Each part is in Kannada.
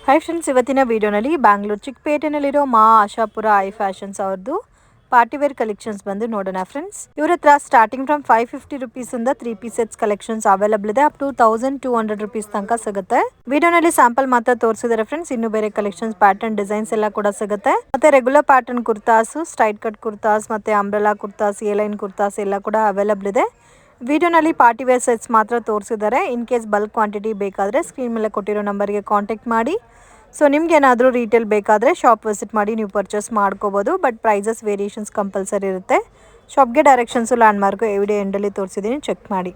ಹಾಯ್ ಫ್ರೆಂಡ್ಸ್, ಇವತ್ತಿನ ವಿಡಿಯೋನಲ್ಲಿ ಬ್ಯಾಂಗ್ಳೂರು ಚಿಕ್ಕಪೇಟೆನಲ್ಲಿರೋ ಮಾ ಆಶಾಪುರ ಐ ಫ್ಯಾಷನ್ಸ್ ಅವ್ರದ್ದು ಪಾರ್ಟಿವೇರ್ ಕಲೆಕ್ಷನ್ಸ್ ಬಂದು ನೋಡೋಣ ಫ್ರೆಂಡ್ಸ್. ಇವ್ರ ಹತ್ರ ಸ್ಟಾರ್ಟಿಂಗ್ ಫ್ರಮ್ 550 ರುಪೀಸ್ ಇಂದ 3 ಪೀಸ್ ಸೆಟ್ಸ್ ಕಲೆಕ್ಷನ್ಸ್ ಅವೈಲಬಲ್ ಇದೆ. ಅಪ್ ಟು 1200 ರುಪೀಸ್ ತನಕ ಸಿಗುತ್ತೆ. ವಿಡಿಯೋನಲ್ಲಿ ಸ್ಯಾಂಪಲ್ ಮಾತ್ರ ತೋರಿಸಿದ್ದಾರೆ ಫ್ರೆಂಡ್ಸ್. ಇನ್ನು ಬೇರೆ ಕಲೆಕ್ಷನ್ಸ್, ಪ್ಯಾಟರ್ನ್, ಡಿಸೈನ್ಸ್ ಎಲ್ಲ ಕೂಡ ಸಿಗುತ್ತೆ. ಮತ್ತೆ regular pattern kurtas, straight cut kurtas, ಮತ್ತೆ umbrella kurtas, A line kurtas ಎಲ್ಲ ಕೂಡ ಅವೈಲಬಲ್ ಇದೆ. ವಿಡಿಯೋನಲ್ಲಿ ಪಾರ್ಟಿವೇರ್ ಸೆಟ್ಸ್ ಮಾತ್ರ ತೋರಿಸಿದ್ದಾರೆ. ಇನ್ ಕೇಸ್ ಬಲ್ಕ್ ಕ್ವಾಂಟಿಟಿ ಬೇಕಾದರೆ ಸ್ಕ್ರೀನ್ ಮೇಲೆ ಕೊಟ್ಟಿರೋ ನಂಬರ್ಗೆ ಕಾಂಟ್ಯಾಕ್ಟ್ ಮಾಡಿ. ಸೊ ನಿಮ್ಗೆ ಏನಾದರೂ ರೀಟೇಲ್ ಬೇಕಾದರೆ ಶಾಪ್ ವಿಸಿಟ್ ಮಾಡಿ ನೀವು ಪರ್ಚೇಸ್ ಮಾಡ್ಕೋಬೋದು. ಬಟ್ ಪ್ರೈಸಸ್ ವೇರಿಯೇಷನ್ಸ್ ಕಂಪಲ್ಸರಿ ಇರುತ್ತೆ. ಶಾಪ್ಗೆ ಡೈರೆಕ್ಷನ್ಸು, ಲ್ಯಾಂಡ್ ಮಾರ್ಕು ವಿಡಿಯೋ ಎಂಡಲ್ಲಿ ತೋರಿಸಿದ್ದೀನಿ, ಚೆಕ್ ಮಾಡಿ.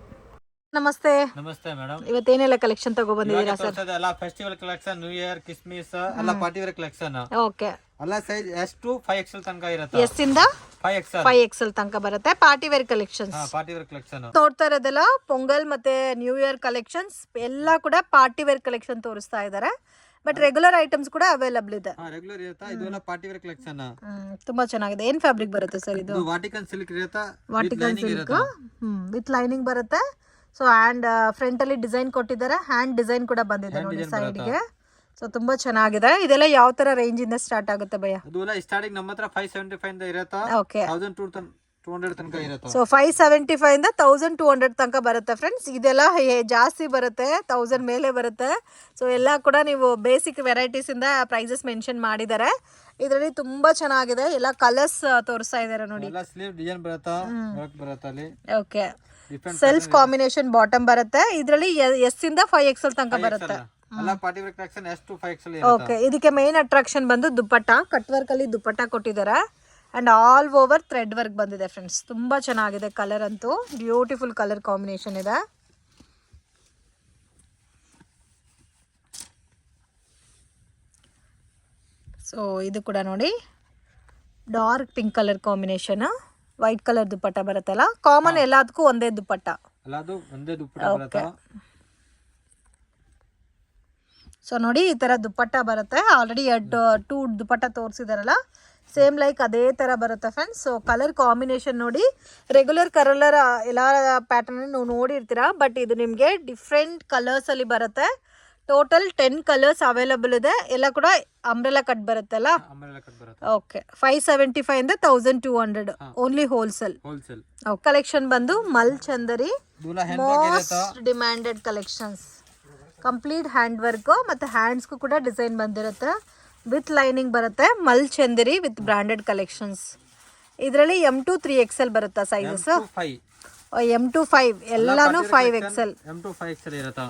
ನಮಸ್ತೆ. ನಮಸ್ತೆ ಮೇಡಮ್. ಇವತ್ತೇನೆಲ್ಲ ಕಲೆಕ್ಷನ್ ತಗೊಬಂದಿದ್ದೀರಾ ಸರ್? ಎಲ್ಲ festival collection, new year, Christmas ಎಲ್ಲ ಪಾರ್ಟಿವೇರ್ ಕಲೆಕ್ಷನ್. ಓಕೆ. ಎಲ್ಲ ಸೈಜ್ ಎಸ್ ಟು 5XL ತನಕ ಇರುತ್ತೆ. ಎಸ್ ಇಂದ 5XL ತನಕ ಬರುತ್ತೆ. Partywear collections. ಪಾರ್ಟಿವೇರ್ ಕಲೆಕ್ಷನ್ ನೋಡ್ತಾ ಇರೋದೆಲ್ಲ ಪೊಂಗಲ್ ಮತ್ತೆ ನ್ಯೂ ಇಯರ್ ಕಲೆಕ್ಷನ್ಸ್ ಎಲ್ಲ ಕೂಡ ಪಾರ್ಟಿವೇರ್ ಕಲೆಕ್ಷನ್ ತೋರಿಸ್ತಾ ಇದ್ದಾರೆ. ಬಟ್ ರೆಗ್ಯುಲರ್ ಐಟಮ್ಸ್ ಕೂಡ ಅವೈಲಬಲ್ ಇದೆ. ರೆಗ್ಯುಲರ್ ಇರುತ್ತೆ. ಇದೆಲ್ಲ ಪಾರ್ಟಿವೇರ್ ಕಲೆಕ್ಷನ್ ತುಂಬಾ ಚೆನ್ನಾಗಿದೆ. ಏನ್ ಫ್ಯಾಬ್ರಿಕ್ ಬರುತ್ತೆ ಸರ್ ಇದು? ವಾಟಿಕನ್ ಸಿಲ್ಕ್ ಇರುತ್ತೆ. ವಾಟಿಕನ್ ಸಿಲ್ಕ್ ವಿತ್ ಲೈನಿಂಗ್ ಬರುತ್ತೆ. ಸೊ ಹ್ಯಾಂಡ್ ಫ್ರಂಟ್ ಅಲ್ಲಿ ಡಿಸೈನ್ ಕೊಟ್ಟಿದ್ದಾರೆ. ಹ್ಯಾಂಡ್ ಡಿಸೈನ್ ಕೂಡ ಬಂದಿದೆ ನೋಡಿ ಸೈಡ್ ಗೆ. ಸೊ ತುಂಬಾ ಚೆನ್ನಾಗಿದೆ. ಇದೆಲ್ಲ ಯಾವ ತರ ರೇಂಜ್ ಇಂದ ಸ್ಟಾರ್ಟ್ ಆಗುತ್ತೆ ಭಯ್ಯ? ಅದೆಲ್ಲ ಸ್ಟಾರ್ಟಿಂಗ್ ನಮ್ಮ ಹತ್ರ 575 ಇಂದ ಇರುತ್ತೆ. ಓಕೆ. 1200 ತನಕ ಇರುತ್ತೆ. ಸೊ 575 ಇಂದ 1200 ತನಕ ಬರುತ್ತೆ ಫ್ರೆಂಡ್ಸ್. ಇದೆಲ್ಲ ಜಾಸ್ತಿ ಬರುತ್ತೆ, 1000 ಮೇಲೆ ಬರುತ್ತೆ. ಸೊ ಎಲ್ಲ ಕೂಡ ನೀವು ಬೇಸಿಕ್ ವೆರೈಟೀಸ್ ಇಂದ ಪ್ರೈಸಸ್ ಮೆನ್ಷನ್ ಮಾಡಿದ್ದಾರೆ. ಇದರಲ್ಲಿ ತುಂಬಾ ಚೆನ್ನಾಗಿದೆ. ಎಲ್ಲ ಕಲರ್ಸ್ ತೋರಿಸ್ತಾ ಇದ್ದಾರೆ ನೋಡಿ. ಎಲ್ಲ ಸ್ಲೀವ್ ಡಿಸೈನ್ ಬರುತ್ತೆ, ವರ್ಕ್ ಬರುತ್ತೆ ಅಲ್ಲಿ. ಓಕೆ. ಸೆಲ್ಫ್ ಕಾಂಬಿನೇಷನ್ ಬಾಟಮ್ ಬರುತ್ತೆ. ಇದರಲ್ಲಿ ಎಸ್ ಇಂದ 5XL ತನಕ ಬರುತ್ತೆ. ಎಲ್ಲ partywear collection S to 5XL ಇರುತ್ತೆ. ಓಕೆ. ಇದಕ್ಕೆ ಮೇನ್ ಅಟ್ರಾಕ್ಷನ್ ಬಂದು ದುಪ್ಪಟ್ಟ. ಕಟ್ ವರ್ಕ್ ಅಲ್ಲಿ ದುಪ್ಪಟ್ಟ ಕೊಟ್ಟಿದ್ದಾರೆ. And all over thread work ಬಂದಿದೆ ಫ್ರೆಂಡ್ಸ್. ತುಂಬಾ ಚೆನ್ನಾಗಿದೆ. ಕಲರ್ ಅಂತೂ ಬ್ಯೂಟಿಫುಲ್ ಕಲರ್ ಕಾಂಬಿನೇಷನ್ ಇದೆ. ಸೊ ಇದು ಕೂಡ ನೋಡಿ, dark pink colour combination, white colour dupatta ಬರುತ್ತಲ್ಲ. ಕಾಮನ್ ಎಲ್ಲದಕ್ಕೂ ಒಂದೇ ದುಪ್ಪಟ್ಟ. ಎಲ್ಲದು ಒಂದೇ ದುಪ್ಪಟ್ಟ ಬರುತ್ತೆ. ಸೊ ನೋಡಿ, ಈ ತರ ದುಪ್ಪಟ್ಟ ಬರುತ್ತೆ. ಆಲ್ರೆಡಿ 2 ದುಪ್ಪಟ್ಟ ತೋರಿಸಿದಾರಲ್ಲ, ಸೇಮ್ ಲೈಕ್ ಅದೇ ತರ ಬರುತ್ತೆ ಫ್ರೆಂಡ್ಸ್. ಸೊ ಕಲರ್ ಕಾಂಬಿನೇಷನ್ ನೋಡಿ, ರೆಗ್ಯುಲರ್ ಕಲರ್ ಎಲ್ಲ ಪ್ಯಾಟರ್ನ್ ನೀವು ನೋಡಿರ್ತೀರಾ. ಬಟ್ ಇದು ನಿಮಗೆ ಡಿಫ್ರೆಂಟ್ ಕಲರ್ಸ್ ಅಲ್ಲಿ ಬರುತ್ತೆ. ಟೋಟಲ್ 10 ಕಲರ್ಸ್ ಅವೈಲಬಲ್ ಇದೆ. ಎಲ್ಲ ಕೂಡ ಅಂಬ್ರೆಲಾ ಕಟ್ ಬರುತ್ತಲ್ಲ. ಓಕೆ. 575 ಇಂದ 1200 ಓನ್ಲಿ ಹೋಲ್ಸೇಲ್. ಕಲೆಕ್ಷನ್ ಬಂದು mul Chanderi, most demanded collections. Complete hand work ಮತ್ತೆ ಹ್ಯಾಂಡ್ಸ್ಗೂ ಕೂಡ ಡಿಸೈನ್ ಬಂದಿರುತ್ತೆ. ವಿತ್ ಲೈನಿಂಗ್ ಬರುತ್ತೆ. Mul Chanderi with branded collections. ಇದರಲ್ಲಿ M to 3XL ಬರುತ್ತಾ ಸೈಜಸ್? M to 5 ಎಲ್ಲಾನು 5XL. M to 5XL ಇರುತ್ತೆ.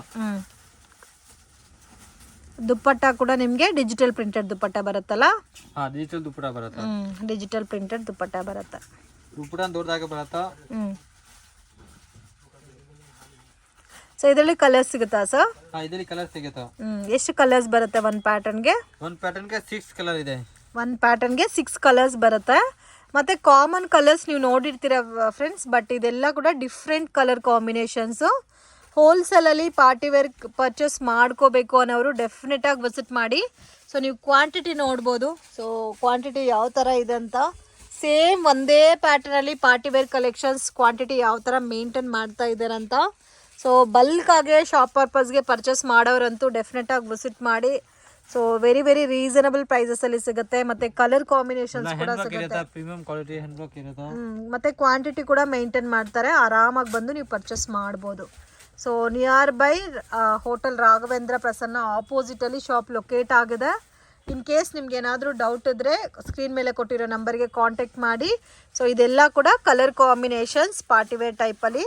ದುಪ್ಪಟ್ಟ ಕೂಡ ನಿಮಗೆ ಡಿಜಿಟಲ್ ಪ್ರಿಂಟೆಡ್ ದುಪ್ಪಟ್ಟ ಬರುತ್ತಲ್ಲ. ಡಿಜಿಟಲ್ ದುಪ್ಪಟ್ಟ ಬರುತ್ತೆ. ಡಿಜಿಟಲ್ ಪ್ರಿಂಟೆಡ್ ದುಪ್ಪಟ್ಟ ಬರುತ್ತೆ. ದುಪ್ಪಟ್ಟ ದೊಡ್ಡದಾಗಿ ಬರುತ್ತೆ. ಸೊ ಇದರಲ್ಲಿ ಕಲರ್ಸ್ ಸಿಗುತ್ತಾ ಸರ್? ಇದರಲ್ಲಿ ಕಲರ್ ಸಿಗುತ್ತೆ. ಎಷ್ಟು ಕಲರ್ಸ್ ಬರುತ್ತೆ ಒಂದು ಪ್ಯಾಟರ್ನ್ಗೆ? ಒಂದು ಪ್ಯಾಟರ್ನ್ಗೆ 6 ಕಲರ್ ಇದೆ. ಒಂದು ಪ್ಯಾಟರ್ನ್ಗೆ 6 ಕಲರ್ಸ್ ಬರುತ್ತೆ. ಮತ್ತೆ ಕಾಮನ್ ಕಲರ್ಸ್ ನೀವು ನೋಡಿರ್ತೀರ ಫ್ರೆಂಡ್ಸ್. ಬಟ್ ಇದೆಲ್ಲ ಕೂಡ ಡಿಫ್ರೆಂಟ್ ಕಲರ್ ಕಾಂಬಿನೇಷನ್ಸು. ಹೋಲ್ಸೇಲಲ್ಲಿ ಪಾರ್ಟಿವೇರ್ ಪರ್ಚೇಸ್ ಮಾಡ್ಕೋಬೇಕು ಅನ್ನೋರು ಡೆಫಿನೆಟ್ ಆಗಿ ವಿಸಿಟ್ ಮಾಡಿ. ಸೊ ನೀವು ಕ್ವಾಂಟಿಟಿ ನೋಡ್ಬೋದು. ಸೊ ಕ್ವಾಂಟಿಟಿ ಯಾವ ಥರ ಇದೆ ಅಂತ. ಸೇಮ್ ಒಂದೇ ಪ್ಯಾಟರ್ನಲ್ಲಿ ಪಾರ್ಟಿವೇರ್ ಕಲೆಕ್ಷನ್ಸ್ ಕ್ವಾಂಟಿಟಿ ಯಾವ ಥರ ಮೇಂಟೈನ್ ಮಾಡ್ತಾ ಇದ್ದಾರೆ ಅಂತ. ಸೊ ಬಲ್ಕಾಗೆ ಶಾಪ್ ಪರ್ಪಸ್ಗೆ ಪರ್ಚೇಸ್ ಮಾಡೋರಂತೂ ಡೆಫಿನೆಟ್ ಆಗಿ ವಿಸಿಟ್ ಮಾಡಿ. ಸೊ ವೆರಿ ವೆರಿ ರೀಸನಬಲ್ ಪ್ರೈಸಸಲ್ಲಿ ಸಿಗುತ್ತೆ. ಮತ್ತು ಕಲರ್ ಕಾಂಬಿನೇಷನ್ಸ್ ಕೂಡ ಸಿಗುತ್ತೆ. ಮತ್ತು ಕ್ವಾಂಟಿಟಿ ಕೂಡ ಮೇಂಟೈನ್ ಮಾಡ್ತಾರೆ. ಆರಾಮಾಗಿ ಬಂದು ನೀವು ಪರ್ಚೇಸ್ ಮಾಡ್ಬೋದು. So nearby hotel Raghavendra Prasanna ಆಪೋಸಿಟಲ್ಲಿ ಶಾಪ್ ಲೊಕೇಟ್ ಆಗಿದೆ. ಇನ್ ಕೇಸ್ ನಿಮ್ಗೆ ಏನಾದರೂ ಡೌಟ್ ಇದ್ದರೆ ಸ್ಕ್ರೀನ್ ಮೇಲೆ ಕೊಟ್ಟಿರೋ ನಂಬರ್ಗೆ ಕಾಂಟ್ಯಾಕ್ಟ್ ಮಾಡಿ. ಸೊ ಇದೆಲ್ಲ ಕೂಡ ಕಲರ್ ಕಾಂಬಿನೇಷನ್ಸ್ ಪಾರ್ಟಿವೇರ್ ಟೈಪಲ್ಲಿ.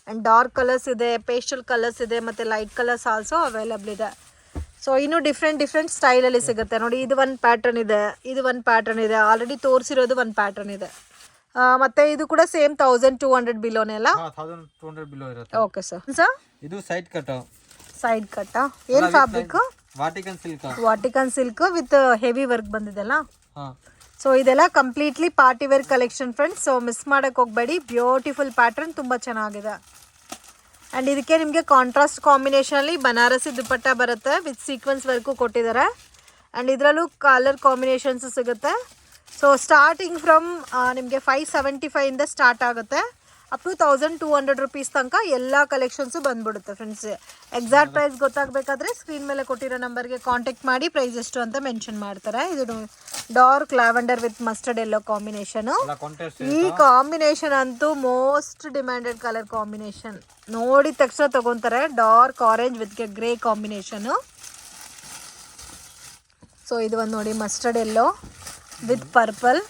ಆ್ಯಂಡ್ ಡಾರ್ಕ್ ಕಲರ್ಸ್ ಇದೆ, ಪೇಸ್ಟಲ್ ಕಲರ್ಸ್ ಇದೆ, ಮತ್ತು ಲೈಟ್ ಕಲರ್ಸ್ ಆಲ್ಸೋ ಅವೈಲಬಲ್ ಇದೆ. ಸೊ ಇನ್ನೂ ಡಿಫ್ರೆಂಟ್ ಸ್ಟೈಲಲ್ಲಿ ಸಿಗುತ್ತೆ ನೋಡಿ. ಇದು ಒಂದು ಪ್ಯಾಟರ್ನ್ ಇದೆ, ಇದು ಒಂದು ಪ್ಯಾಟರ್ನ್ ಇದೆ. ಆಲ್ರೆಡಿ ತೋರಿಸಿರೋದು ಒಂದು ಪ್ಯಾಟರ್ನ್ ಇದೆ. ಮತ್ತೆ ಇದು ಕೂಡ ಸೇಮ್ 1200 ಬಿಲೋನೇ ಅಲ್ಲ? 1200 ಬಿಲೋ ಇರುತ್ತೆ. Okay sir. ಇದು ಸೈಡ್ ಕಟ್. ಸೈಡ್ ಕಟ್ ಏನು fabric? Vatican silk with heavy work ಬಂದಿದೆಲ್ಲ. ಸೊ ಇದೆಲ್ಲ completely party wear collection friends. So miss ಮಾಡಕ್ಕೆ ಹೋಗಬೇಡಿ. ಬ್ಯೂಟಿಫುಲ್ ಪ್ಯಾಟರ್ನ್, ತುಂಬ ಚೆನ್ನಾಗಿದೆ. ಆ್ಯಂಡ್ ಇದಕ್ಕೆ ನಿಮಗೆ ಕಾಂಟ್ರಾಸ್ಟ್ ಕಾಂಬಿನೇಷನಲ್ಲಿ ಬನಾರಸಿ ದುಪ್ಪಟ್ಟ ಬರುತ್ತೆ. ವಿತ್ ಸೀಕ್ವೆನ್ಸ್ ವರ್ಕು ಕೊಟ್ಟಿದ್ದಾರೆ. ಆ್ಯಂಡ್ ಇದರಲ್ಲೂ ಕಲರ್ ಕಾಂಬಿನೇಷನ್ಸು ಸಿಗುತ್ತೆ. ಸೊ ಸ್ಟಾರ್ಟಿಂಗ್ ಫ್ರಮ್ ನಿಮಗೆ 575 ಇಂದ ಸ್ಟಾರ್ಟ್ ಆಗುತ್ತೆ. ಅಪ್ ಟು 1200 rupees ತನಕ ಎಲ್ಲ ಕಲೆಕ್ಷನ್ಸು ಬಂದ್ಬಿಡುತ್ತೆ ಫ್ರೆಂಡ್ಸ್. ಎಕ್ಸಾಕ್ಟ್ ಪ್ರೈಸ್ ಗೊತ್ತಾಗಬೇಕಾದ್ರೆ ಸ್ಕ್ರೀನ್ ಮೇಲೆ ಕೊಟ್ಟಿರೋ ನಂಬರ್ಗೆ ಕಾಂಟ್ಯಾಕ್ಟ್ ಮಾಡಿ ಪ್ರೈಸ್ ಎಷ್ಟು ಅಂತ ಮೆನ್ಷನ್ ಮಾಡ್ತಾರೆ. ಇದು dark lavender with mustard yellow combination. ಈ ಕಾಂಬಿನೇಷನ್ ಅಂತೂ ಮೋಸ್ಟ್ ಡಿಮ್ಯಾಂಡೆಡ್ ಕಲರ್ ಕಾಂಬಿನೇಷನ್. ನೋಡಿದ ತಕ್ಷಣ ತಗೊತಾರೆ. Dark orange with grey combination. So ಇದು ಒಂದು ನೋಡಿ mustard yellow with purple.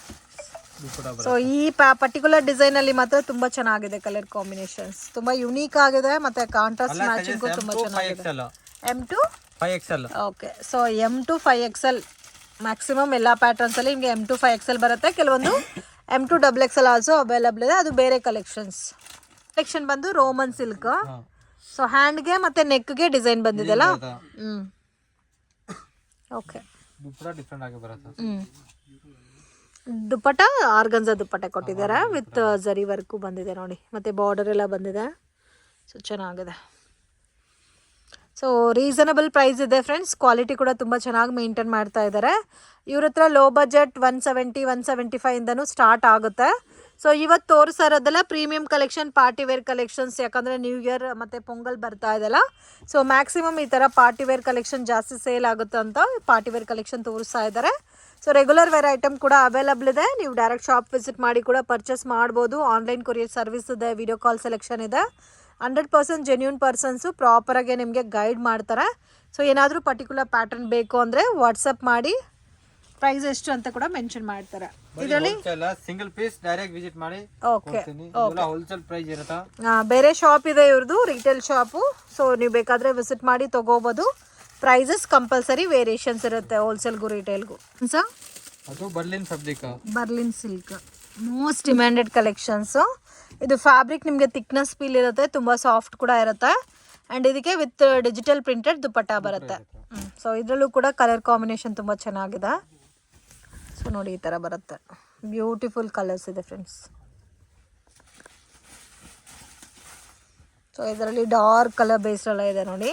So ಈ ಪರ್ಟಿಕ್ಯುಲರ್ ಡಿಸೈನ್ ಅಲ್ಲಿ ಮಾತ್ರ ತುಂಬಾ ಚೆನ್ನಾಗಿದೆ ಕಲರ್ ಕಾಂಬಿನೇಷನ್ಸ್. ತುಂಬಾ ಯುನೀಕ್ ಆಗಿದೆ ಮತ್ತೆ ಕಾಂಟ್ರಾಸ್ಟ್ ಮ್ಯಾಚಿಂಗ್ ತುಂಬಾ ಚೆನ್ನಾಗಿದೆ. M2 5XL. Okay. So M2 5XL maximum ಎಲ್ಲ ಪ್ಯಾಟರ್ನ್ಸ್ ಅಲ್ಲಿ ನಿಮಗೆ M2 5XL ಬರುತ್ತೆ. ಕೆಲವೊಂದು M2 XXL ಆಲ್ಸೋ ಅವೈಲಬಲ್ ಇದೆ. ಅದು ಬೇರೆ ಕಲೆಕ್ಷನ್ಸ್ ಬಂದು ರೋಮನ್ ಸಿಲ್ಕ್. ಸೊ ಹ್ಯಾಂಡ್ಗೆ ಮತ್ತೆ ನೆಕ್ಗೆ ಡಿಸೈನ್ ಬಂದಿದೆಲ್ಲ. ಓಕೆ. ಡಿಫ್ರೆಂಟ್ ಆಗಿ ಬರುತ್ತೆ. ದುಪ್ಪಟ್ಟ ಆರ್ಗನ್ಜಾ ದುಪ್ಪಟ್ಟ ಕೊಟ್ಟಿದ್ದಾರೆ ವಿತ್ ಜರಿ ವರ್ಕು ಬಂದಿದೆ ನೋಡಿ. ಮತ್ತು ಬಾರ್ಡರ್ ಎಲ್ಲ ಬಂದಿದೆ. ಸೊ ಚೆನ್ನಾಗಿದೆ. ಸೊ ರೀಸನಬಲ್ ಪ್ರೈಸ್ ಇದೆ ಫ್ರೆಂಡ್ಸ್. ಕ್ವಾಲಿಟಿ ಕೂಡ ತುಂಬ ಚೆನ್ನಾಗಿ ಮೇಂಟೈನ್ ಮಾಡ್ತಾ ಇದ್ದಾರೆ. ಇವ್ರ ಹತ್ರ ಲೋ ಬಜೆಟ್ 170 175 ಇಂದನೂ ಸ್ಟಾರ್ಟ್ ಆಗುತ್ತೆ. ಸೊ ಇವತ್ತು ತೋರಿಸೋದೆಲ್ಲ premium collection, party wear collections. ಯಾಕಂದರೆ ನ್ಯೂ ಇಯರ್ ಮತ್ತು ಪೊಂಗಲ್ ಬರ್ತಾ ಇದೆಲ್ಲ. ಸೊ ಮ್ಯಾಕ್ಸಿಮಮ್ ಈ ಥರ ಪಾರ್ಟಿ ವೇರ್ ಕಲೆಕ್ಷನ್ ಜಾಸ್ತಿ ಸೇಲ್ ಆಗುತ್ತೆ ಅಂತ ಪಾರ್ಟಿ ವೇರ್ ಕಲೆಕ್ಷನ್ ತೋರಿಸ್ತಾ ಇದ್ದಾರೆ. ಸೊ ರೆಗ್ಯುಲರ್ ವೇರ್ ಐಟಮ್ ಕೂಡ ಅವೈಲಬಲ್ ಇದೆ. ನೀವು ಡೈರೆಕ್ಟ್ ಶಾಪ್ ವಿಸಿಟ್ ಮಾಡಿ ಕೂಡ ಪರ್ಚೇಸ್ ಮಾಡ್ಬೋದು. ಆನ್ಲೈನ್ ಕೊರಿಯರ್ ಸರ್ವಿಸ್ ಇದೆ, ವಿಡಿಯೋ ಕಾಲ್ ಸೆಲೆಕ್ಷನ್ ಇದೆ. 100% ಜೆನ್ಯೂನ್ ಪರ್ಸನ್ಸು ಪ್ರಾಪರಾಗಿ ನಿಮಗೆ ಗೈಡ್ ಮಾಡ್ತಾರೆ. ಸೊ ಏನಾದರೂ ಪರ್ಟಿಕ್ಯುಲರ್ ಪ್ಯಾಟರ್ನ್ ಬೇಕು ಅಂದರೆ ವಾಟ್ಸಪ್ ಮಾಡಿ ಪ್ರೈಸ್ ಎಷ್ಟು ಅಂತ ಕೂಡ ಮೆನ್ಷನ್ ಮಾಡ್ತಾರೆ. ಇದರಲ್ಲಿ ಸಿಂಗಲ್ ಪೀಸ್ ಡೈರೆಕ್ಟ್ ವಿಸಿಟ್ ಮಾಡಿ. ಓಕೆ. ಹೋಲ್ಸೇಲ್ ಪ್ರೈಸ್ ಇರುತ್ತಾ. ಬೇರೆ ಶಾಪ್ ಇದೆ ಇವ್ರದ್ದು, ರಿಟೇಲ್ ಶಾಪು. ಸೊ ನೀವು ಬೇಕಾದರೆ ವಿಸಿಟ್ ಮಾಡಿ ತೊಗೋಬೋದು. ಪ್ರೈಸಸ್ ಕಂಪಲ್ಸರಿ ವೇರಿಯೇಷನ್ಸ್ ಇರುತ್ತೆ ಹೋಲ್ಸೇಲ್ಗೂ ರಿಟೇಲ್ಗೂ. ಅದು Berlin fabric, Berlin silk most demanded collections. ಇದು ಫ್ಯಾಬ್ರಿಕ್ ನಿಮಗೆ ಥಿಕ್ನೆಸ್ ಫೀಲ್ ಇರುತ್ತೆ, ತುಂಬ ಸಾಫ್ಟ್ ಕೂಡ ಇರುತ್ತೆ. ಆ್ಯಂಡ್ ಇದಕ್ಕೆ ವಿತ್ ಡಿಜಿಟಲ್ ಪ್ರಿಂಟೆಡ್ ದುಪ್ಪಟ್ಟ ಬರುತ್ತೆ. ಸೊ ಇದರಲ್ಲೂ ಕೂಡ ಕಲರ್ ಕಾಂಬಿನೇಷನ್ ತುಂಬ ಚೆನ್ನಾಗಿದೆ. ಸೊ ನೋಡಿ ಈ ಥರ ಬರುತ್ತೆ. ಬ್ಯೂಟಿಫುಲ್ ಕಲರ್ಸ್ ಇದೆ ಫ್ರೆಂಡ್ಸ್. ಸೊ ಇದರಲ್ಲಿ ಡಾರ್ಕ್ ಕಲರ್ ಬೇಸ್ ಎಲ್ಲ ಇದೆ ನೋಡಿ.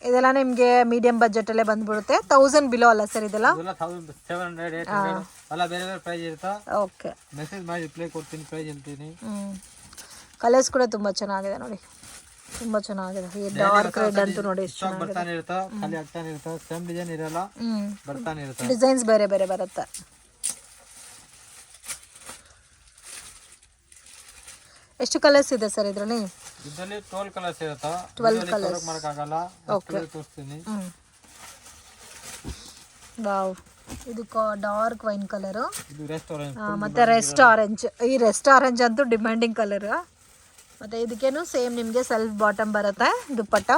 ಇದೆಲ್ಲ ನಿಮಗೆ ಮೀಡಿಯಂ ಬಜೆಟಲ್ಲೇ ಬಂದ್ಬಿಡುತ್ತೆ. 1000 ಬಿಲೋ ಅಲ್ಲ ಸರ್ ಇದೆಲ್ಲ. 700 800 ಅಲ್ಲ ಬೇರೆ ಬೇರೆ ಪ್ರೈಸ್ ಇರುತ್ತಾ. ಓಕೆ. ಮೆಸೇಜ್ ಮಾಡಿ ರಿಪ್ಲೈ ಕೊಡ್ತೀನಿ, ಪ್ರೈಸ್ ಹೇಳ್ತೀನಿ. ಕಲರ್ಸ್ ಕೂಡ ತುಂಬ ಚೆನ್ನಾಗಿದೆ ನೋಡಿ, ತುಂಬ ಚೆನ್ನಾಗಿದೆ. ಈ ಡಾರ್ಕ್ ರೆಡ್ ಅಂತೂ ನೋಡಿ ಎಷ್ಟು ಚೆನ್ನಾಗಿದೆ. ಬರ್ತಾನೆ ಇರುತ್ತಾ, ಖಾಲಿ ಆಗ್ತಾನೆ ಇರುತ್ತಾ, ಸೇಮ್ ಡಿಸೈನ್ ಇರಲ್ಲ, ಬರ್ತಾನೆ ಇರುತ್ತೆ. ಡಿಸೈನ್ಸ್ ಬೇರೆ ಬೇರೆ ಬರುತ್ತೆ. ಎಷ್ಟು ಕಲರ್ಸ್ ಇದೆ ಸರ್ ಇದರಲ್ಲಿ? ಇದರಲ್ಲಿ 12 ಕಲರ್ಸ್ ಇರುತ್ತಾ. 12 ಕಲರ್ಸ್ ಮಾಡಕ್ ಆಗಲ್ಲ. ಓಕೆ. ತೋರಿಸ್ತೀನಿ. ವಾವ್, ಇದು ಡಾರ್ಕ್ ವೈನ್ ಕಲರ್. ಇದು ರೆಸ್ಟ್ ಆರೆಂಜ್ ಮತ್ತೆ ರೆಸ್ಟ್ ಆರೆಂಜ್. ಈ ರೆಸ್ಟ್ ಆರೆಂಜ್ ಅಂತೂ ಡಿಮ್ಯಾಂಡಿಂಗ್ ಕಲರ್. ಮತ್ತೆ ಇದಕ್ಕೇನು ಸೇಮ್ ನಿಮಗೆ ಸೆಲ್ಫ್ ಬಾಟಮ್ ಬರುತ್ತೆ. ದುಪ್ಪಟ್ಟ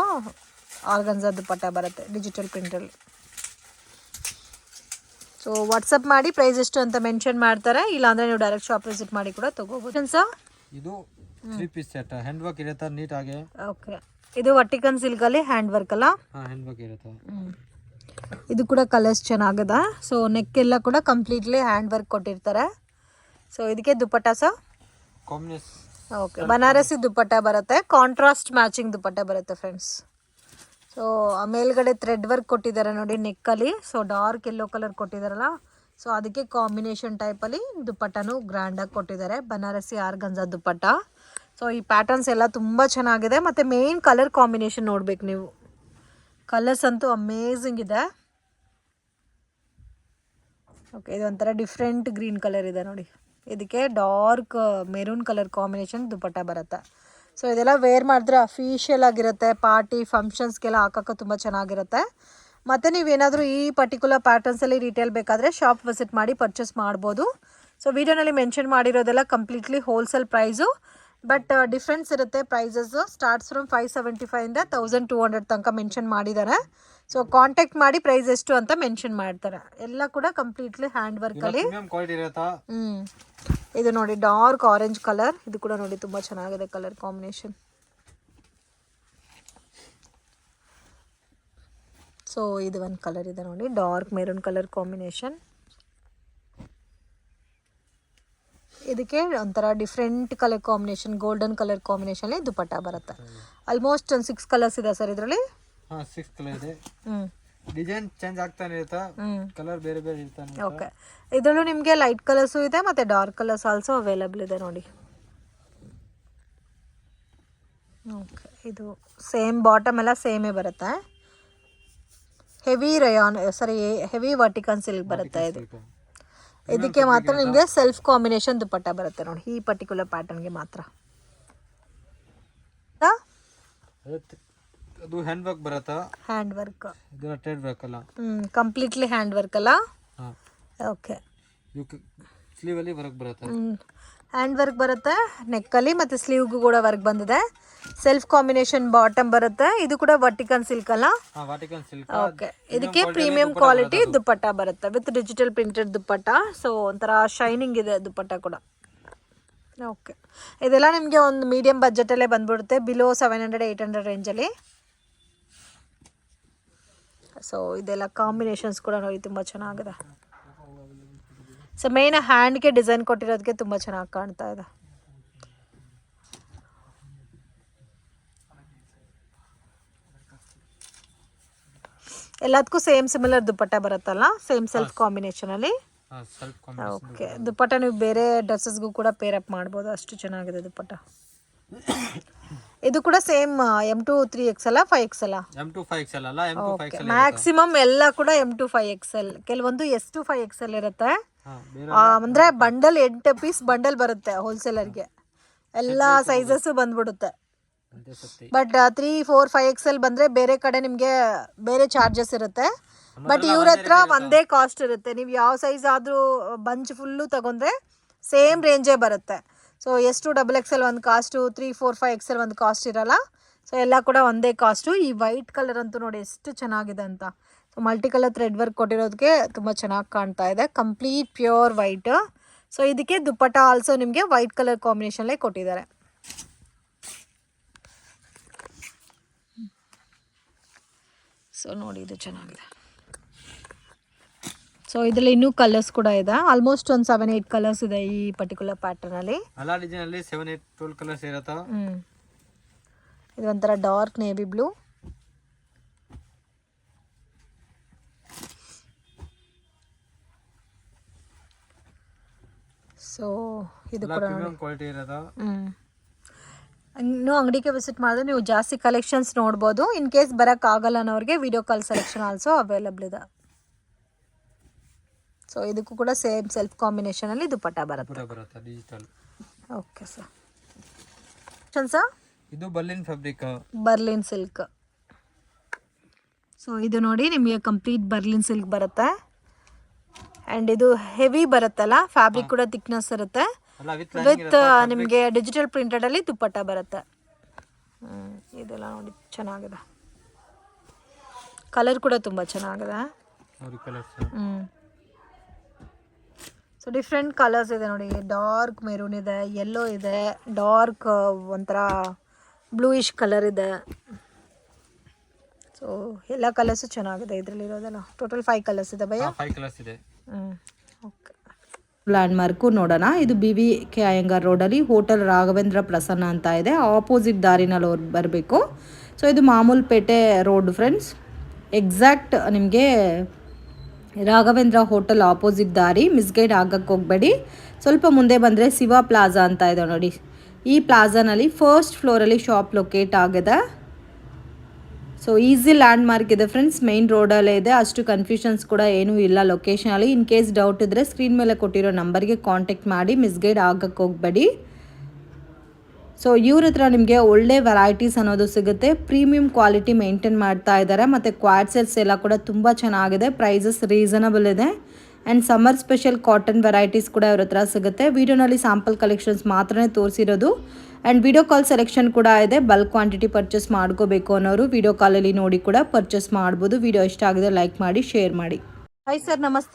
ಆರ್ಗನ್ಜಾ ದುಪ್ಪಟ್ಟ ಬರುತ್ತೆ ಡಿಜಿಟಲ್ ಪ್ರಿಂಟಲ್ಲಿ. ಸೊ ವಾಟ್ಸಪ್ ಮಾಡಿ ಪ್ರೈಸ್ ಎಷ್ಟು ಅಂತ ಮೆನ್ಷನ್ ಮಾಡ್ತಾರೆ. ಇಲ್ಲಾಂದ್ರೆ ನೀವು ಡೈರೆಕ್ಟ್ ಶಾಪ್ ವಿಸಿಟ್ ಮಾಡಿ ಕೂಡ ತಗೋಬಹುದು ಸರ್. ಇದು 3 ಪೀಸ್ ಸೆಟ್, ಹ್ಯಾಂಡ್ ವರ್ಕ್ ಇರುತ್ತೆ ನೀಟ್ ಆಗಿ. ಓಕೆ. ಇದು ವರ್ಟಿಕನ್ ಸಿಲ್ಕ್ ಅಲ್ಲಿ ಹ್ಯಾಂಡ್ ವರ್ಕ್ ಅಲ್ಲ? ಹ್ಯಾಂಡ್ ವರ್ಕ್ ಇರುತ್ತೆ. ಇದು ಕೂಡ ಕಲರ್ಸ್ ಚೆನ್ನಾಗಿದೆ. ಸೊ ನೆಕ್ ಎಲ್ಲ ಕೂಡ ಕಂಪ್ಲೀಟ್ಲಿ ಹ್ಯಾಂಡ್ ವರ್ಕ್ ಕೊಟ್ಟಿರ್ತಾರೆ. ಸೊ ಇದಕ್ಕೆ dupatta sir combination. Okay. Banarasi dupatta ಬರುತ್ತೆ, ಕಾಂಟ್ರಾಸ್ಟ್ ಮ್ಯಾಚಿಂಗ್ ದುಪ್ಪಟ್ಟ ಬರುತ್ತೆ ಫ್ರೆಂಡ್ಸ್. ಸೊ ಮೇಲ್ಗಡೆ ಥ್ರೆಡ್ ವರ್ಕ್ ಕೊಟ್ಟಿದ್ದಾರೆ ನೋಡಿ ನೆಕ್ಕಲ್ಲಿ. ಸೊ ಡಾರ್ಕ್ ಯೆಲ್ಲೋ ಕಲರ್ ಕೊಟ್ಟಿದ್ದಾರಲ್ಲ, ಸೊ ಅದಕ್ಕೆ ಕಾಂಬಿನೇಷನ್ ಟೈಪಲ್ಲಿ ದುಪ್ಪಟ್ಟನೂ ಗ್ರ್ಯಾಂಡಾಗಿ ಕೊಟ್ಟಿದ್ದಾರೆ. ಬನಾರಸಿ ಆರ್ಗನ್ಜಾ ದುಪ್ಪಟ್ಟ. ಸೊ ಈ ಪ್ಯಾಟರ್ನ್ಸ್ ಎಲ್ಲ ತುಂಬ ಚೆನ್ನಾಗಿದೆ. ಮತ್ತು ಮೇನ್ ಕಲರ್ ಕಾಂಬಿನೇಷನ್ ನೋಡ್ಬೇಕು ನೀವು. ಕಲರ್ಸ್ ಅಂತೂ ಅಮೇಝಿಂಗ್ ಇದೆ. ಓಕೆ. ಇದು ಒಂಥರ ಡಿಫ್ರೆಂಟ್ ಗ್ರೀನ್ ಕಲರ್ ಇದೆ ನೋಡಿ. ಇದಕ್ಕೆ dark maroon colour combination dupatta ಬರುತ್ತೆ. ಸೊ ಇದೆಲ್ಲ ವೇರ್ ಮಾಡಿದ್ರೆ ಅಫಿಷಿಯಲ್ ಆಗಿರುತ್ತೆ. ಪಾರ್ಟಿ ಫಂಕ್ಷನ್ಸ್ಗೆಲ್ಲ ಹಾಕೋಕ್ಕೆ ತುಂಬ ಚೆನ್ನಾಗಿರುತ್ತೆ. ಮತ್ತು ನೀವೇನಾದರೂ ಈ ಪರ್ಟಿಕ್ಯುಲರ್ ಪ್ಯಾಟರ್ನ್ಸಲ್ಲಿ ರಿಟೇಲ್ ಬೇಕಾದರೆ ಶಾಪ್ ವಿಸಿಟ್ ಮಾಡಿ ಪರ್ಚೇಸ್ ಮಾಡ್ಬೋದು. ಸೊ ವಿಡಿಯೋನಲ್ಲಿ ಮೆನ್ಷನ್ ಮಾಡಿರೋದೆಲ್ಲ completely wholesale price. But difference ಇರುತ್ತೆ ಪ್ರೈಸಸ್ಸು. ಸ್ಟಾರ್ಟ್ಸ್ ಫ್ರಮ್ 575 ಇಂದ 1200 ತನಕ ಮೆನ್ಷನ್ ಮಾಡಿದ್ದಾರೆ. ಸೊ ಕಾಂಟ್ಯಾಕ್ಟ್ ಮಾಡಿ ಪ್ರೈಸ್ ಎಷ್ಟು ಅಂತ ಮೆನ್ಷನ್ ಮಾಡ್ತಾರೆ. ಎಲ್ಲ ಕೂಡ ಕಂಪ್ಲೀಟ್ಲಿ ಹ್ಯಾಂಡ್ ವರ್ಕಲ್ಲಿ. ಇದು ನೋಡಿ ಡಾರ್ಕ್ ಆರೆಂಜ್ ಕಲರ್. ಇದು ಕೂಡ ನೋಡಿ ತುಂಬ ಚೆನ್ನಾಗಿದೆ ಕಲರ್ ಕಾಂಬಿನೇಷನ್. ಸೊ ಇದು ಒಂದು ಕಲರ್ ಇದೆ ನೋಡಿ, ಡಾರ್ಕ್ ಮೆರೂನ್ ಕಲರ್ ಕಾಂಬಿನೇಷನ್. ಇದಕ್ಕೆ ಒಂಥರ different colour combination, golden colour combination dupatta ಬರುತ್ತೆ. ಆಲ್ಮೋಸ್ಟ್ ಒಂದು 6 ಕಲರ್ಸ್ ಇದೆ ಸರ್ ಇದರಲ್ಲಿ. 6 ಕಲರ್ ಇದೆ. ಡಿಸೈನ್ ಚೇಂಜ್ ಆಗ್ತಾನೆ ಇರುತ್ತಾ, ಕಲರ್ ಬೇರೆ ಬೇರೆ ಇರ್ತಾನೆ. ಓಕೆ, ಇದರಲ್ಲೂ ನಿಮಗೆ ಲೈಟ್ ಕಲರ್ಸು ಇದೆ ಮತ್ತು ಡಾರ್ಕ್ ಕಲರ್ಸ್ ಆಲ್ಸೋ ಅವೈಲಬಲ್ ಇದೆ ನೋಡಿ. ಓಕೆ, ಇದು ಸೇಮ್ ಬಾಟಮ್ ಎಲ್ಲ ಸೇಮೇ ಬರುತ್ತೆ. ಹೆವಿ ರಯಾನ್ ಹೆವಿ ವರ್ಟಿಕನ್ ಸಿಲ್ಕ್ ಬರುತ್ತೆ ಇದು. ಇದಕ್ಕೆ ಮಾತ್ರ ನಿಮಗೆ ಸೆಲ್ಫ್ ಕಾಂಬಿನೇಷನ್ ದುಪ್ಪಟ್ಟ ಬರುತ್ತೆ ನೋಡಿ, ಈ ಪರ್ಟಿಕ್ಯುಲರ್ ಪ್ಯಾಟರ್ನ್ಗೆ ಮಾತ್ರ. ಅದು ಹ್ಯಾಂಡ್ ವರ್ಕ್ ಬರುತ್ತಾ? ಹ್ಯಾಂಡ್ ವರ್ಕ್, ಇದು ಥ್ರೆಡ್ ವರ್ಕ್ ಅಲ್ಲ, ಕಂಪ್ಲೀಟ್ಲಿ ಹ್ಯಾಂಡ್ ವರ್ಕ್ ಅಲ್ಲ. ಓಕೆ, ಸ್ಲೀವ್ ಅಲ್ಲಿ ವರ್ಕ್ ಬರುತ್ತೆ, ಹ್ಯಾಂಡ್ ವರ್ಕ್ ಬರುತ್ತೆ ನೆಕ್ಕಲ್ಲಿ, ಮತ್ತು ಸ್ಲೀವ್ಗೂ ಕೂಡ ವರ್ಕ್ ಬಂದಿದೆ. ಸೆಲ್ಫ್ ಕಾಂಬಿನೇಷನ್ ಬಾಟಮ್ ಬರುತ್ತೆ. ಇದು ಕೂಡ ವರ್ಟಿಕನ್ ಸಿಲ್ಕ್ ಅಲ್ಲ? ವಾಟಿಕನ್ ಸಿಲ್ಕ್. ಓಕೆ, ಇದಕ್ಕೆ ಪ್ರೀಮಿಯಂ ಕ್ವಾಲಿಟಿ ದುಪ್ಪಟ್ಟ ಬರುತ್ತೆ with digital printed dupatta. So ಒಂಥರ ಶೈನಿಂಗ್ ಇದೆ ದುಪ್ಪಟ್ಟ ಕೂಡ. ಓಕೆ, ಇದೆಲ್ಲ ನಿಮಗೆ ಒಂದು ಮೀಡಿಯಂ ಬಜೆಟಲ್ಲೇ ಬಂದ್ಬಿಡುತ್ತೆ, ಬಿಲೋ 700-800 ರೇಂಜಲ್ಲಿ. ಸೊ ಇದೆಲ್ಲ ಕಾಂಬಿನೇಷನ್ಸ್ ಕೂಡ ನೋಡಿ ತುಂಬ ಚೆನ್ನಾಗಿದೆ. ಸೊ ಮೇನ್ ಹ್ಯಾಂಡ್ಗೆ ಡಿಸೈನ್ ಕೊಟ್ಟಿರೋದಕ್ಕೆ ತುಂಬ ಚೆನ್ನಾಗಿ ಕಾಣ್ತಾ ಇದೆ. ಎಲ್ಲದಕ್ಕೂ ಸೇಮ್ ಸಿಮಿಲರ್ ದುಪ್ಪಟ್ಟ ಬರುತ್ತಲ್ಲ, ಸೇಮ್ ಸೆಲ್ಫ್ ಕಾಂಬಿನೇಷನಲ್ಲಿ. ಓಕೆ, ದುಪ್ಪಟ್ಟ ನೀವು ಬೇರೆ ಡ್ರೆಸ್ಸಸ್ಗೂ ಕೂಡ ಪೇರ್ ಅಪ್ ಮಾಡ್ಬೋದು, ಅಷ್ಟು ಚೆನ್ನಾಗಿದೆ ದುಪ್ಪಟ್ಟ. ಇದು ಕೂಡ same M2 3XL 5XL? M2 5XL ಅಲ್ಲ, M2 5XL. ಮ್ಯಾಕ್ಸಿಮಮ್ ಎಲ್ಲ ಕೂಡ M2 5XL, ಕೆಲವೊಂದು S2 5XL ಇರುತ್ತೆ. ಅಂದರೆ ಬಂಡಲ್ 8 ಪೀಸ್ ಬಂಡಲ್ ಬರುತ್ತೆ ಹೋಲ್ಸೇಲರ್ಗೆ, ಎಲ್ಲ ಸೈಜಸ್ಸು ಬಂದ್ಬಿಡುತ್ತೆ. ಬಟ್ 3, 4, 5XL ಬಂದರೆ ಬೇರೆ ಕಡೆ ನಿಮಗೆ ಬೇರೆ ಚಾರ್ಜಸ್ ಇರುತ್ತೆ. ಬಟ್ ಇವ್ರ ಹತ್ರ ಒಂದೇ ಕಾಸ್ಟ್ ಇರುತ್ತೆ. ನೀವು ಯಾವ ಸೈಜ್ ಆದರೂ ಬಂಚ್ ಫುಲ್ಲು ತಗೊಂಡ್ರೆ ಸೇಮ್ ರೇಂಜೇ ಬರುತ್ತೆ. ಸೊ S2 XXL ಒಂದು ಕಾಸ್ಟು, 3, 4, 5XL ಒಂದು ಕಾಸ್ಟ್ ಇರಲ್ಲ. ಸೊ ಎಲ್ಲ ಕೂಡ ಒಂದೇ ಕಾಸ್ಟು. ಈ ವೈಟ್ ಕಲರ್ ಅಂತೂ ನೋಡಿ ಎಷ್ಟು ಚೆನ್ನಾಗಿದೆ ಅಂತ. So multi colour thread work ಕೊಟ್ಟಿರೋದಕ್ಕೆ ತುಂಬ ಚೆನ್ನಾಗಿ ಕಾಣ್ತಾ ಇದೆ, ಕಂಪ್ಲೀಟ್ ಪ್ಯೂರ್ ವೈಟ್. ಸೊ ಇದಕ್ಕೆ ದುಪ್ಪಟ್ಟ ಆಲ್ಸೋ ನಿಮಗೆ ವೈಟ್ ಕಲರ್ ಕಾಂಬಿನೇಷನ್ಲೇ ಕೊಟ್ಟಿದ್ದಾರೆ. ಸೊ ನೋಡಿ, ಇದು ಚೆನ್ನಾಗಿದೆ. ಸೊ ಇದರಲ್ಲಿ ಇನ್ನೂ ಕಲರ್ಸ್ ಕೂಡ ಇದೆ, ಆಲ್ಮೋಸ್ಟ್ ಒಂದು 7-8 ಕಲರ್ಸ್ ಇದೆ ಈ ಪರ್ಟಿಕ್ಯುಲರ್ ಪ್ಯಾಟರ್ನಲ್ಲಿ. ಎಲ್ಲ ಡಿಸೈನ್ ಅಲ್ಲಿ 7-8-12 ಕಲರ್ಸ್ ಇರುತ್ತಾ. ಇದು ಒಂಥರ ಡಾರ್ಕ್ ನೇವಿ ಬ್ಲೂ, ಸೊ ಇದು ಕೂಡ ಕ್ವಾಲಿಟಿ ಇರೋದು. ಇನ್ನೂ ಅಂಗಡಿಗೆ ವಿಸಿಟ್ ಮಾಡಿದ್ರೆ ನೀವು ಜಾಸ್ತಿ ಕಲೆಕ್ಷನ್ಸ್ ನೋಡ್ಬೋದು. ಇನ್ ಕೇಸ್ ಬರೋಕ್ಕಾಗಲ್ಲ ಅನ್ನೋರಿಗೆ video call selection also available ಇದೆ. ಸೊ ಇದಕ್ಕೂ ಕೂಡ ಸೇಮ್ ಸೆಲ್ಫ್ ಕಾಂಬಿನೇಷನಲ್ಲಿ ದುಪ್ಪಟ್ಟ ಬರುತ್ತೆ ಡಿಜಿಟಲ್. ಓಕೆ ಸರ್, ಇದು Berlin fabric, Berlin silk. So ಇದು ನೋಡಿ ನಿಮಗೆ ಕಂಪ್ಲೀಟ್ ಬರ್ಲಿನ್ ಸಿಲ್ಕ್ ಬರುತ್ತೆ. ಆ್ಯಂಡ್ ಇದು ಹೆವಿ ಬರುತ್ತಲ್ಲ, ಫ್ಯಾಬ್ರಿಕ್ ಕೂಡ ಥಿಕ್ನೆಸ್ ಇರುತ್ತೆ. ವಿತ್ ನಿಮಗೆ ಡಿಜಿಟಲ್ ಪ್ರಿಂಟೆಡಲ್ಲಿ ದುಪ್ಪಟ್ಟ ಬರುತ್ತೆ. ಇದೆಲ್ಲ ನೋಡಿ ಚೆನ್ನಾಗಿದೆ, ಕಲರ್ ಕೂಡ ತುಂಬ ಚೆನ್ನಾಗಿದೆ. ಸೊ ಡಿಫ್ರೆಂಟ್ ಕಲರ್ಸ್ ಇದೆ ನೋಡಿ, ಡಾರ್ಕ್ ಮೆರೂನ್ ಇದೆ, ಯೆಲ್ಲೋ ಇದೆ, ಡಾರ್ಕ್ ಒಂಥರ ಬ್ಲೂಯಿಶ್ ಕಲರ್ ಇದೆ. ಸೊ ಎಲ್ಲ ಕಲರ್ಸು ಚೆನ್ನಾಗಿದೆ ಇದರಲ್ಲಿರೋದೆಲ್ಲ. ಟೋಟಲ್ 5 ಕಲರ್ಸ್ ಇದೆ ಭಯ್ಯ? 5 ಕಲರ್ಸ್ ಇದೆ. ಓಕೆ, ಲ್ಯಾಂಡ್ಮಾರ್ಕು ನೋಡೋಣ. ಇದು BVK ಅಯ್ಯಂಗಾರ್ ರೋಡಲ್ಲಿ ಹೋಟೆಲ್ ರಾಘವೇಂದ್ರ ಪ್ರಸನ್ನ ಅಂತ ಇದೆ, ಆಪೋಸಿಟ್ ದಾರಿನಲ್ಲಿ ಬರಬೇಕು. ಸೊ ಇದು ಮಾಮೂಲ್ಪೇಟೆ ರೋಡ್ ಫ್ರೆಂಡ್ಸ್, ಎಕ್ಸಾಕ್ಟ್ ನಿಮಗೆ ರಾಘವೇಂದ್ರ ಹೋಟೆಲ್ ಆಪೋಸಿಟ್ ದಾರಿ, ಮಿಸ್ಗೈಡ್ ಆಗಕ್ಕೆ ಹೋಗಬೇಡಿ. ಸ್ವಲ್ಪ ಮುಂದೆ ಬಂದರೆ ಶಿವ ಪ್ಲಾಜಾ ಅಂತ ಇದೆ ನೋಡಿ, ಈ ಪ್ಲಾಜಾನಲ್ಲಿ ಫಸ್ಟ್ ಫ್ಲೋರಲ್ಲಿ ಶಾಪ್ ಲೊಕೇಟ್ ಆಗಿದೆ. ಸೊ ಈಸಿ ಲ್ಯಾಂಡ್ ಮಾರ್ಕ್ ಇದೆ ಫ್ರೆಂಡ್ಸ್, ಮೇನ್ ರೋಡಲ್ಲೇ ಇದೆ, ಅಷ್ಟು ಕನ್ಫ್ಯೂಷನ್ಸ್ ಕೂಡ ಏನೂ ಇಲ್ಲ ಲೊಕೇಶನಲ್ಲಿ. ಇನ್ ಕೇಸ್ ಡೌಟ್ ಇದ್ದರೆ ಸ್ಕ್ರೀನ್ ಮೇಲೆ ಕೊಟ್ಟಿರೋ ನಂಬರ್ಗೆ ಕಾಂಟ್ಯಾಕ್ಟ್ ಮಾಡಿ, ಮಿಸ್ಗೈಡ್ ಆಗಕ್ಕೆ ಹೋಗಬೇಡಿ. ಸೊ ಇವ್ರ ಹತ್ರ ನಿಮಗೆ ಒಳ್ಳೆ ವೆರೈಟೀಸ್ ಅನ್ನೋದು ಸಿಗುತ್ತೆ, ಪ್ರೀಮಿಯಂ ಕ್ವಾಲಿಟಿ ಮೇಂಟೈನ್ ಮಾಡ್ತಾ ಇದ್ದಾರೆ. ಮತ್ತು ಕ್ವಾಡ್ ಸೆಟ್ಸ್ ಎಲ್ಲ ಕೂಡ ತುಂಬ ಚೆನ್ನಾಗಿದೆ, ಪ್ರೈಸಸ್ ರೀಸನಬಲ್ ಇದೆ. And summer special cotton varieties ಕೂಡ ಇವ್ರ ಹತ್ರ ಸಿಗುತ್ತೆ. ವಿಡಿಯೋನಲ್ಲಿ ಸ್ಯಾಂಪಲ್ ಕಲೆಕ್ಷನ್ಸ್ ಮಾತ್ರನೇ ತೋರಿಸಿರೋದು. ಆ್ಯಂಡ್ ವಿಡಿಯೋ ಕಾಲ್ ಸೆಲೆಕ್ಷನ್ ಕೂಡ ಇದೆ, ಬಲ್ಕ್ ಕ್ವಾಂಟಿಟಿ ಪರ್ಚೇಸ್ ಮಾಡ್ಕೋಬೇಕು ಅನ್ನೋರು ವಿಡಿಯೋ ಕಾಲಲ್ಲಿ ನೋಡಿ ಕೂಡ ಪರ್ಚೇಸ್ ಮಾಡ್ಬೋದು. ವಿಡಿಯೋ ಇಷ್ಟ ಆಗಿದೆ ಲೈಕ್ ಮಾಡಿ, ಶೇರ್ ಮಾಡಿ. ಹಾಯ್ ಸರ್, ನಮಸ್ತೆ.